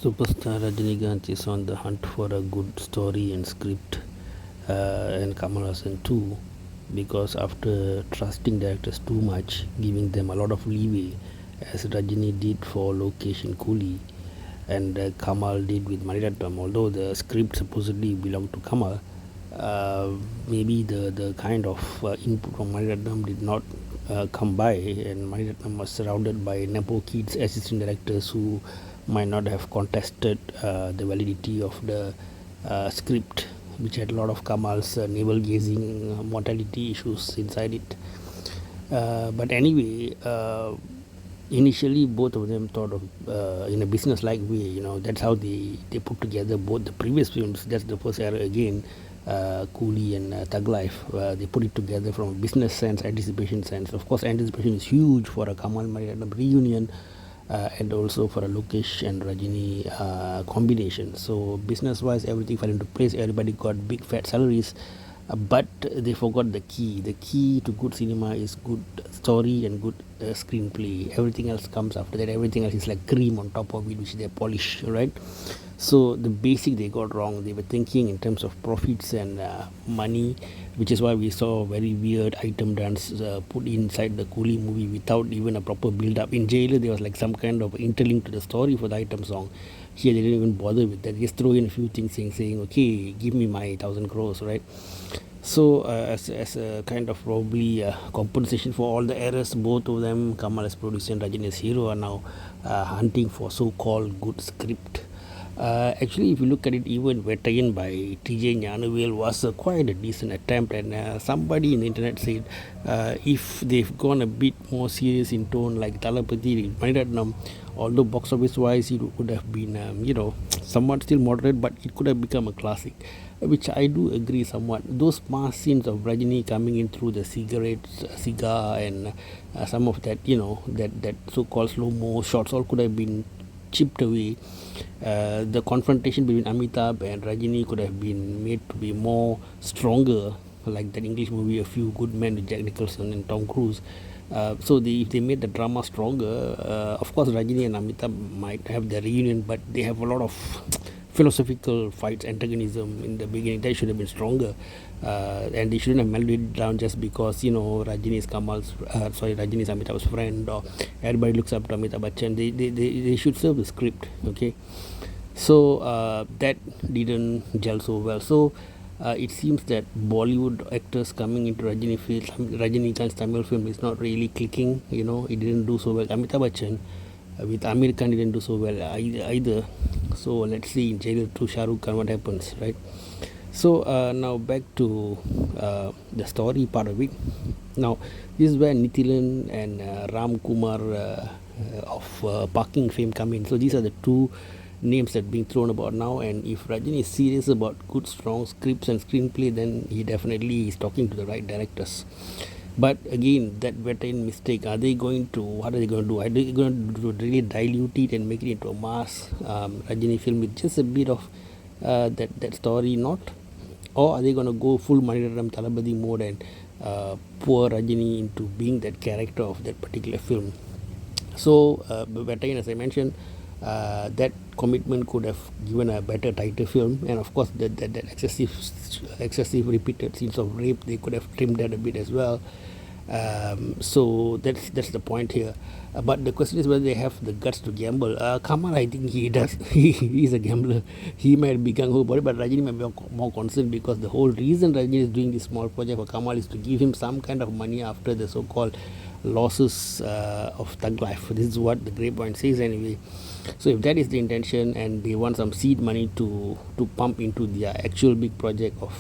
Superstar Rajinikanth is on the hunt for a good story and script, and Kamal Hassan too, because after trusting directors too much, giving them a lot of leeway, as Rajini did for Lokesh Cooley, and Kamal did with Maniratnam, although the script supposedly belonged to Kamal, maybe the kind of input from Maniratnam did not come by, and Maniratnam was surrounded by Nepo kids assistant directors who might not have contested the validity of the script, which had a lot of Kamal's navel gazing mortality issues inside it. But anyway, initially both of them thought of in a business like way, that's how they put together both the previous films. That's the first era again, Coolie and Thug Life. They put it together from a business sense, anticipation sense. Of course, anticipation is huge for a Kamal Mariam reunion, and also for a Lokesh and Rajini combination. So business wise, everything fell into place. Everybody got big fat salaries, but they forgot the key. The key to good cinema is good story and good screenplay. Everything else comes after that. Everything else is like cream on top of it, which they polish, right? So the basic they got wrong. They were thinking in terms of profits and money, which is why we saw very weird item dance put inside the Coolie movie without even a proper build-up. In Jailer, there was like some kind of interlink to the story for the item song. Here they didn't even bother with that. They just throw in a few things saying, okay, give me my 1,000 crores, right? So as a kind of probably compensation for all the errors, both of them, Kamal as producer and Rajini as hero, are now hunting for so-called good script. Actually, if you look at it, even Vettayan by TJ Gnanavel was quite a decent attempt, and somebody in the internet said if they've gone a bit more serious in tone, like Thalaivar173 Maniratnam, although box office wise it would have been somewhat still moderate, but it could have become a classic, which I do agree somewhat. Those mass scenes of Rajini coming in through the cigarettes, cigar, and some of that, that so-called slow-mo shots all could have been chipped away. The confrontation between Amitabh and Rajini could have been made to be more stronger, like that English movie A Few Good Men with Jack Nicholson and Tom Cruise. So if they made the drama stronger, of course Rajini and Amitabh might have their reunion, but they have a lot of philosophical fights, antagonism in the beginning. That should have been stronger, and they shouldn't have melted it down just because Rajini is Rajini is Amitabh's friend, or everybody looks up to Amitabh Bachchan. They should serve the script, okay? So that didn't gel so well. So it seems that Bollywood actors coming into Rajinikanth's Tamil film is not really clicking. It didn't do so well. Amitabh Bachchan with Amir Khan didn't do so well either. So let's see in Jailer 2 Shah Rukh Khan what happens, right? So now back to the story part of it. Now this is where Nithilan and Ram Kumar of parking fame come in. So these are the two names that are being thrown about now, and if Rajini is serious about good strong scripts and screenplay, then he definitely is talking to the right directors. But again, that veteran mistake, what are they going to do? Are they going to really dilute it and make it into a mass Rajini film with just a bit of that story not? Or are they going to go full Maniratnam Thalapathy mode and pour Rajini into being that character of that particular film? So veteran, as I mentioned, that commitment could have given a better tighter film, and of course that excessive repeated scenes of rape, they could have trimmed that a bit as well. So that's the point here. But the question is whether they have the guts to gamble. Kamal, I think he does. He's a gambler. He might be gung ho about it, but Rajini might be more concerned, because the whole reason Rajini is doing this small project for Kamal is to give him some kind of money after the so-called losses of Thug Life. This is what the grapevine says anyway. So if that is the intention, and they want some seed money to pump into their actual big project of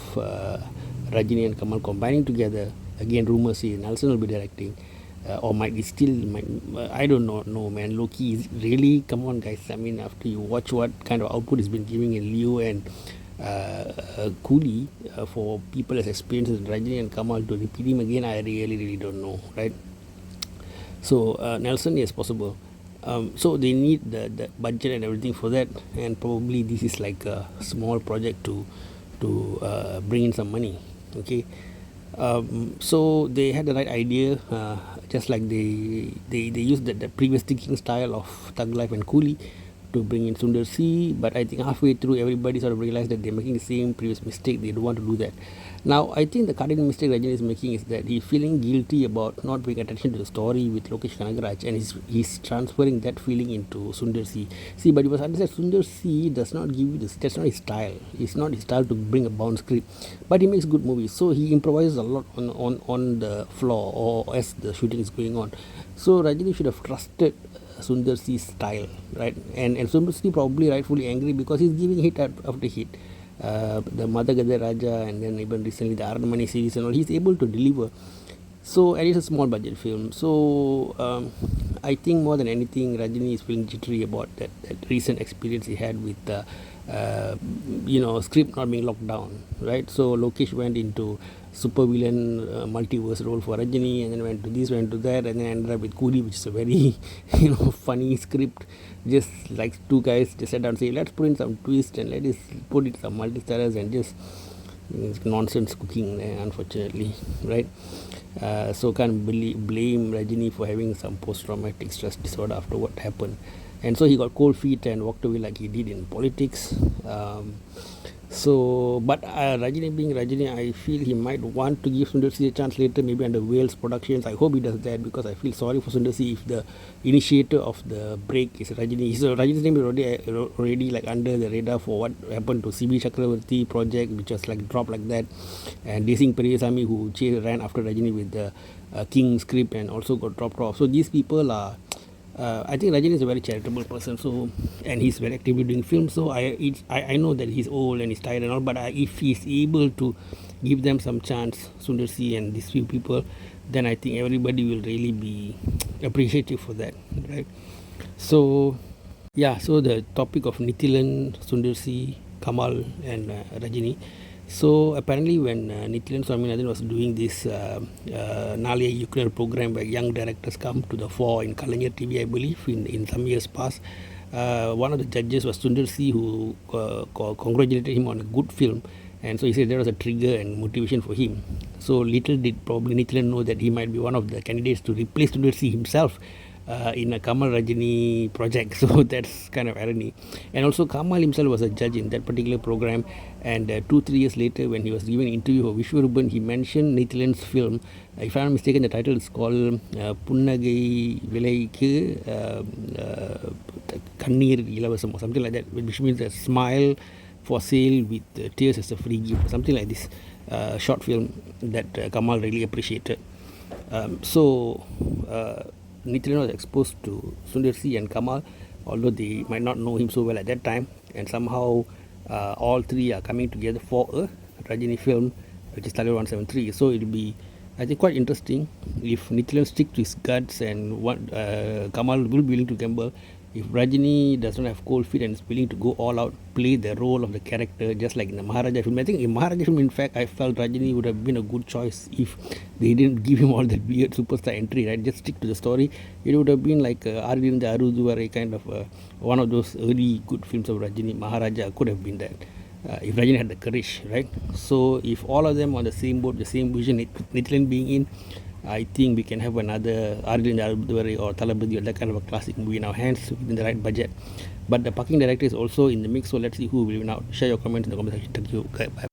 Rajini and Kamal combining together, again rumors say Nelson will be directing, or might be still, I don't know, no man. Loki is really, come on guys, I mean, after you watch what kind of output he's been giving in Leo and Coolie, for people as experienced as Rajini and Kamal, to repeat him again, I really don't know, right? So Nelson is possible. So they need the budget and everything for that, and probably this is like a small project to bring in some money, okay? So they had the right idea, just like they used the previous thinking style of Thug Life and Coolie to bring in Sundar C, but I think halfway through everybody sort of realized that they're making the same previous mistake. They don't want to do that. Now I think the current mistake Rajini is making is that he's feeling guilty about not paying attention to the story with Lokesh Kanagaraj, and he's transferring that feeling into Sundar C. See, but you must understand, Sundar C does not give you this. That's not his style. It's not his style to bring a bound script, but he makes good movies. So he improvises a lot on the floor or as the shooting is going on. So Rajini should have trusted Sundar C's style, right? And Sundar C probably rightfully angry because he's giving hit after hit. The Mother Gada Raja, and then even recently the Aranmani series and all, he's able to deliver. So, and it's a small budget film. So, I think more than anything, Rajini is feeling jittery about that recent experience he had with script not being locked down, right? So Lokesh went into supervillain multiverse role for Rajini, and then went to this, went to that, and then ended up with Coolie, which is a very funny script. Just like two guys just sat down and say, let's put in some twist and let's put in some multi-stars, and just it's nonsense cooking there, unfortunately, right? So can't blame Rajini for having some post-traumatic stress disorder after what happened. And so he got cold feet and walked away like he did in politics. But Rajini being Rajini, I feel he might want to give Sundar C a chance later, maybe under Wales Productions. I hope he does that, because I feel sorry for Sundar C if the initiator of the break is Rajini. So Rajini's name is already like under the radar for what happened to CB Chakravarti project, which was like dropped like that, and Desing Periyasamy, who ran after Rajini with the King script and also got dropped off. So these people are. I think Rajini is a very charitable person, and he's very actively doing films. So I know that he's old and he's tired and all, but if he's able to give them some chance, Sundar C and these few people, then I think everybody will really be appreciative for that, right? So the topic of Nithilan, Sundar C, Kamal and Rajini. So apparently when Nithilan-SundarC-Kamal-Rajini was doing this Naliya Yukner program where young directors come to the fore in Kalaignar TV, I believe, in some years past, one of the judges was Sundar C, who congratulated him on a good film, and so he said there was a trigger and motivation for him. So little did probably Nithilan know that he might be one of the candidates to replace Sundar C himself in a Kamal Rajini project. So that's kind of irony. And also Kamal himself was a judge in that particular program, and 2-3 years later when he was giving an interview for Vishwaruban, he mentioned Nithilan's film. If I'm not mistaken, the title is called Punnagai Vilaikku Kannir Ilavasam or something like that, which means a smile for sale with tears as a free gift, something like this short film that Kamal really appreciated. Nithilan was exposed to Sundar C and Kamal, although they might not know him so well at that time, and somehow all three are coming together for a Rajini film, which is Thalaivar173. So it will be, I think, quite interesting if Nithilan sticks to his guts and what Kamal will be willing to gamble. If Rajini does not have cold feet and is willing to go all out, play the role of the character, just like in the Maharaja film. I think in Maharaja film, in fact, I felt Rajini would have been a good choice if they didn't give him all that weird superstar entry, right? Just stick to the story. It would have been like Arvind Aruduvarai kind of one of those early good films of Rajini. Maharaja could have been that. If Rajini had the courage, right? So if all of them on the same boat, the same vision, Nithilan being in, I think we can have another Arvind Aruduvarai or Thalapathy or that kind of a classic movie in our hands within the right budget. But the parking director is also in the mix, so let's see who will win out. Share your comments in the comment section. Thank you. Bye.